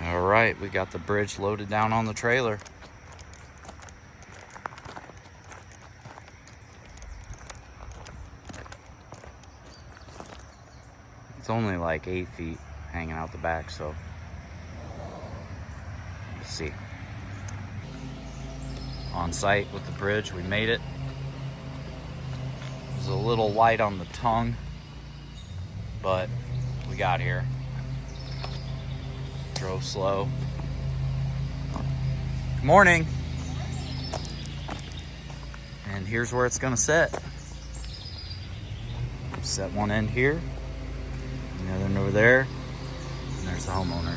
All right, we got the bridge loaded down on the trailer. It's only like 8 feet hanging out the back, so let's see. On site with the bridge, we made it. It was a little light on the tongue, but we got here. Drove slow. Good morning. And here's where it's gonna set. Set one end here, the other end over there, and there's the homeowner.